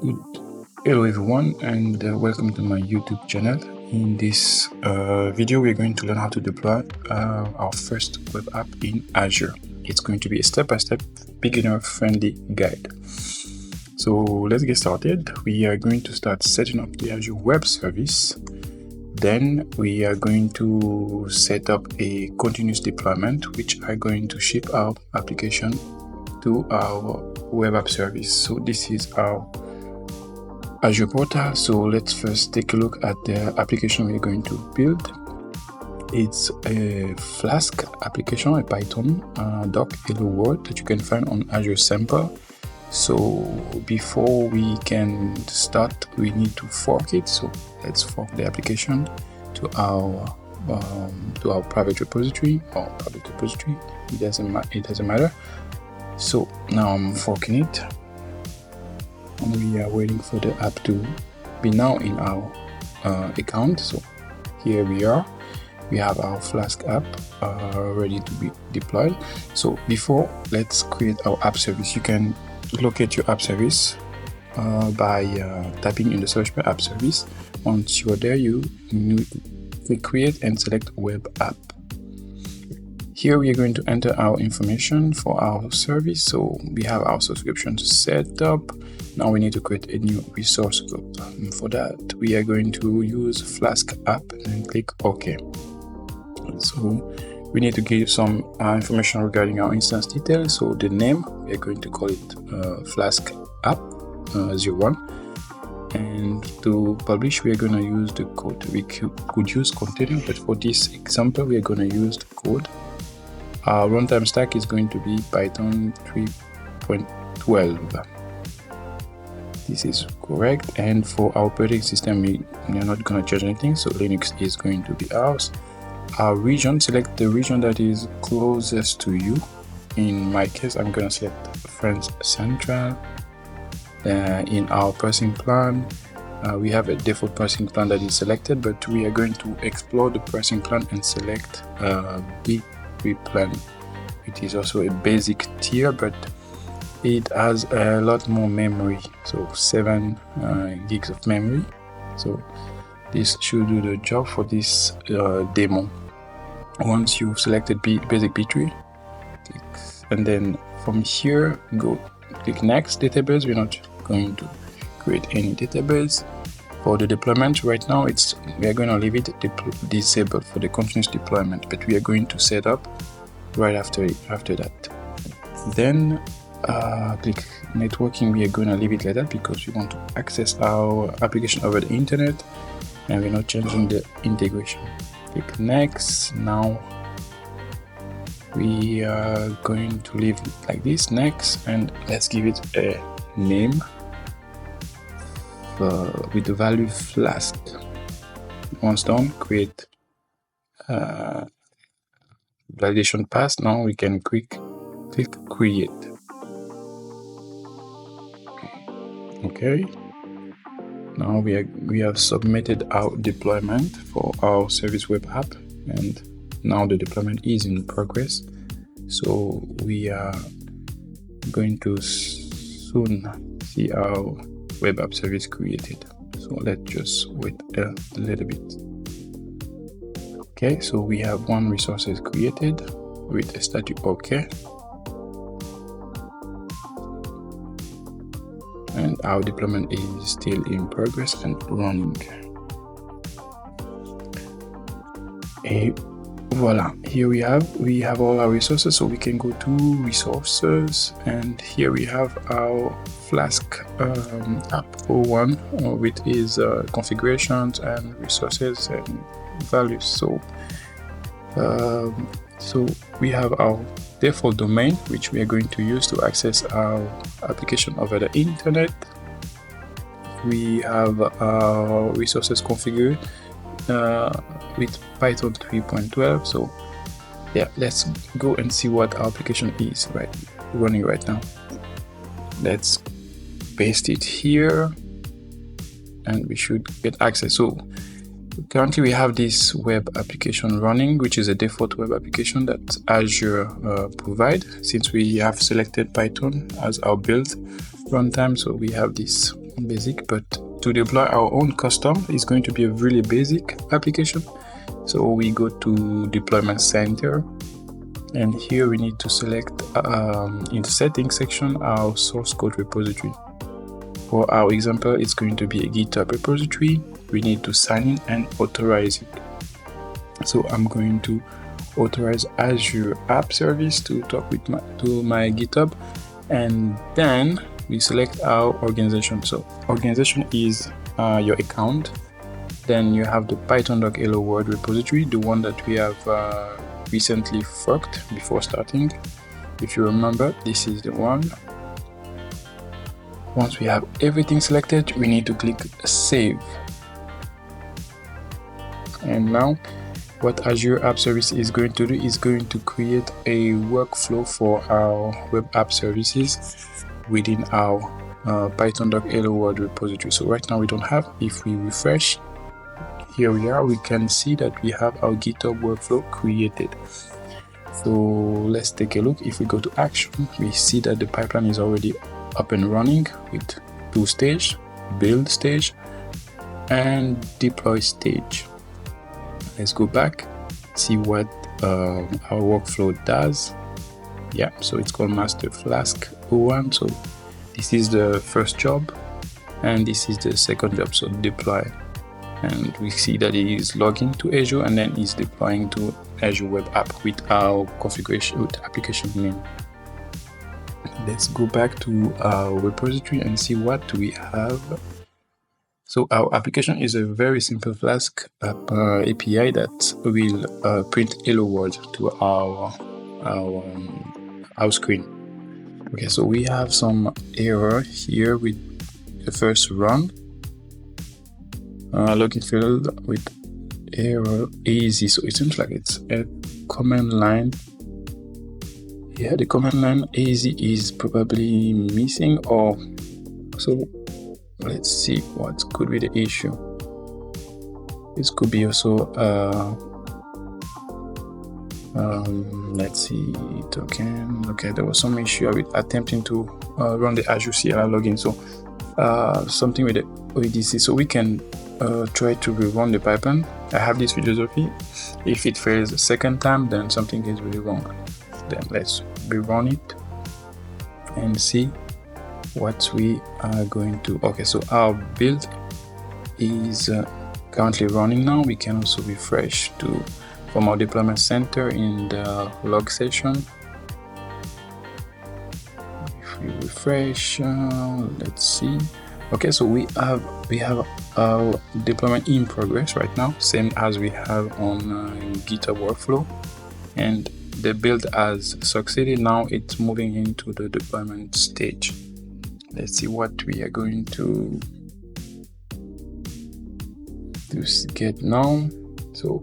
Hello everyone, and welcome to my YouTube channel. In this video, we're going to learn how to deploy our first web app in Azure. It's going to be a step-by-step beginner-friendly guide. So let's get started. We are going to start setting up the Azure Web Service. Then we are going to set up a continuous deployment, which are going to ship our application to our web app service. So this is our Azure portal. So let's first take a look at the application we're going to build. It's a Flask application, a Python doc hello world that you can find on Azure Sample. So before we can start, we need to fork it. So let's fork the application to our private repository or public repository. It doesn't matter. So now I'm forking it, and we are waiting for the app to be now in our account. So here we are. We have our Flask app ready to be deployed. So before, let's create our app service. You can locate your app service by typing in the search bar app service. Once you are there, you click create and select web app. Here we are going to enter our information for our service. So we have our subscription set up. Now we need to create a new resource group. For that, we are going to use Flask app and click OK. So we need to give some information regarding our instance details. So the name, we are going to call it Flask app 01. And to publish, we are going to use the code. We could use container, but for this example, we are going to use the code. Our runtime stack is going to be Python 3.12. This is correct. And for our operating system, we are not going to change anything. So Linux is going to be ours. Our region, select the region that is closest to you. In my case, I'm going to select France Central. In our pricing plan, we have a default pricing plan that is selected, but we are going to explore the pricing plan and select big plan. It is also a basic tier, but it has a lot more memory, so 7 gigs of memory. So this should do the job for this demo. Once you've selected basic B3, click, and then from here click next database. We're not going to create any database. For the deployment right now, we are going to leave it disabled for the continuous deployment, but we are going to set up right after that. Then click networking. We are going to leave it like that because we want to access our application over the internet, and we're not changing the integration. Click next. Now we are going to leave it like this. Next, and let's give it a name with the value Flask. Once done, create validation pass. Now we can click create. Okay. Now we have submitted our deployment for our service web app, and now the deployment is in progress. So we are going to soon see our web app service created. So let's just wait a little bit. Okay, so we have one resources created with a status OK. And our deployment is still in progress and running. Voila, here we have all our resources, so we can go to resources, and here we have our Flask app 01 with its configurations and resources and values. So we have our default domain, which we are going to use to access our application over the internet. We have our resources configured with Python 3.12. So yeah, let's go and see what our application is running right now. Let's paste it here, and we should get access. So currently we have this web application running, which is a default web application that Azure provide, since we have selected Python as our build runtime. So we have this basic, but to deploy our own custom is going to be a really basic application. So we go to Deployment Center, and here we need to select in the settings section our source code repository. For our example, it's going to be a GitHub repository. We need to sign in and authorize it. So I'm going to authorize Azure App Service to talk with my GitHub, and then we select our organization. So organization is your account. Then you have the python.hello world repository, the one that we have recently forked before starting. If you remember, this is the one. Once we have everything selected, we need to click save. And now what Azure App Service is going to do is going to create a workflow for our web app services within our python.hello world repository. So right now we don't have. If we refresh, here we are, we can see that we have our GitHub workflow created. So let's take a look. If we go to action, we see that the pipeline is already up and running with 2 stages, build stage and deploy stage. Let's go back, see what our workflow does. Yeah, so it's called Master Flask 01. So this is the first job and this is the second job, so deploy. And we see that it is logging to Azure and then it's deploying to Azure Web App with our configuration with application name. Let's go back to our repository and see what we have. So our application is a very simple Flask app, API that will print hello world to our screen. Okay, so we have some error here with the first run. Login field with error easy. So it seems like it's a command line. Yeah, the command line easy is probably missing, or so. Let's see what could be the issue. This could be also let's see token. Okay, there was some issue with attempting to run the Azure CLI login. So something with the OEDC. So we can try to rerun the pipeline. I have this philosophy. If it fails the second time, then something is really wrong. Then let's rerun it and see what we are going to. Okay, so our build is currently running now. We can also refresh from our deployment center in the log session. If we refresh, let's see. Okay, so we have our deployment in progress right now, same as we have on GitHub workflow, and the build has succeeded. Now it's moving into the deployment stage. Let's see what we are going to get now. So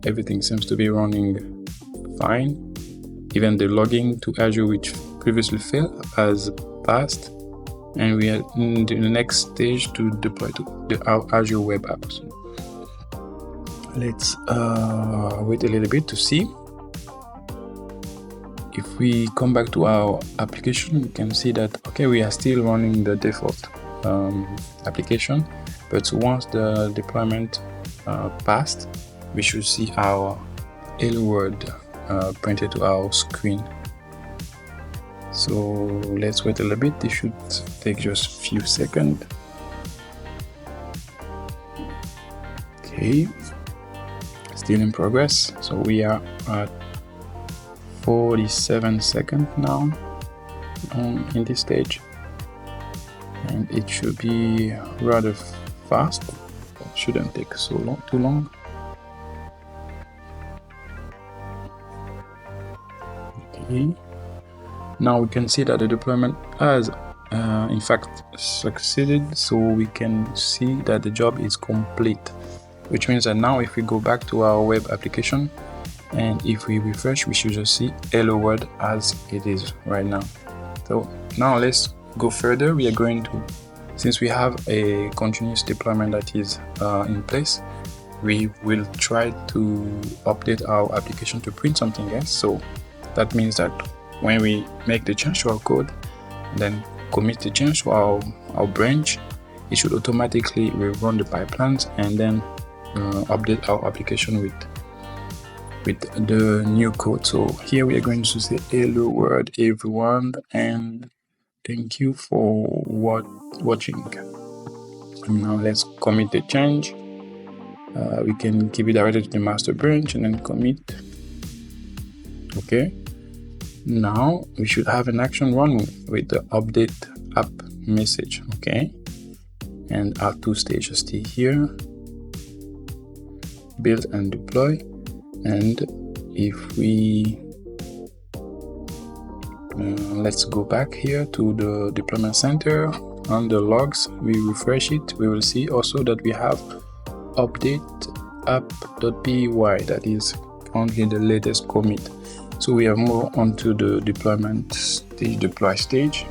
everything seems to be running fine. Even the logging to Azure, which previously failed, has passed. And we are in the next stage to deploy to our Azure Web App. So let's wait a little bit to see. If we come back to our application, we can see that, okay, we are still running the default application, but once the deployment passed, we should see our hello world printed to our screen. So let's wait a little bit. This should take just a few seconds. Okay, still in progress. So we are at 47 seconds now in this stage, and it should be rather fast. It shouldn't take too long. Okay. Now we can see that the deployment has in fact succeeded, so we can see that the job is complete, which means that now if we go back to our web application and if we refresh, we should just see hello world as it is right now. So now let's go further. We are going to, since we have a continuous deployment that is in place, we will try to update our application to print something else. So that means that when we make the change to our code, then commit the change to our branch, it should automatically rerun the pipelines and then update our application with the new code. So here we are going to say hello world everyone, and thank you for watching. And now let's commit the change. We can keep it directed to the master branch and then commit. Okay, now we should have an action running with the update app message. Okay, and our two stages stay here, build and deploy. And if we let's go back here to the deployment center. On the logs, we refresh it, we will see also that we have update app.py, that is currently the latest commit. So we have moved on to the deployment stage, deploy stage,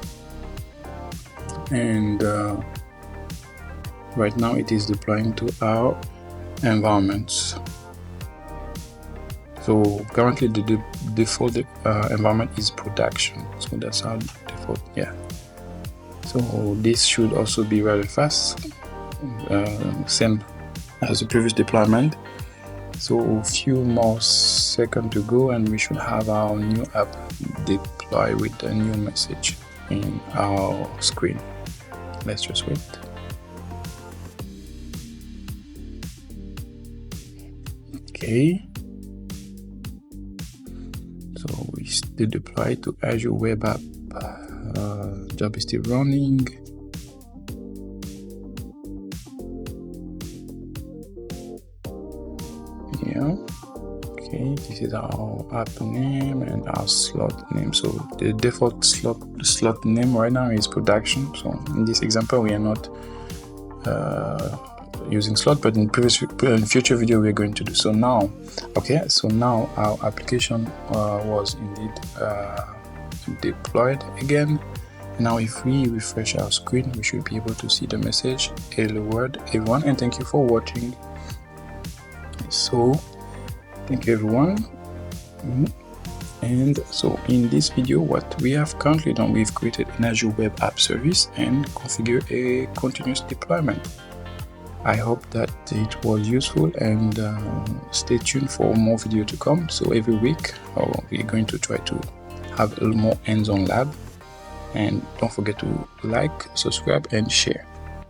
and right now it is deploying to our environments. So currently the default environment is production, so that's our default. Yeah, so this should also be very fast, same as the previous deployment. So a few more seconds to go and we should have our new app deploy with a new message in our screen. Let's just wait. Okay, so we still deploy to Azure Web App. Job is still running. Yeah, okay, this is our app name and our slot name. So the default slot name right now is production. So in this example we are not using slot, but in future video we're going to do so. Now, okay, so now our application was indeed deployed again. Now if we refresh our screen, we should be able to see the message, hello world everyone, and thank you for watching. So thank you everyone. And so in this video, what we have currently done, we've created an Azure Web App Service and configured a continuous deployment. I hope that it was useful, and stay tuned for more video to come. So every week we're going to try to have a little more hands-on lab, and don't forget to like, subscribe and share.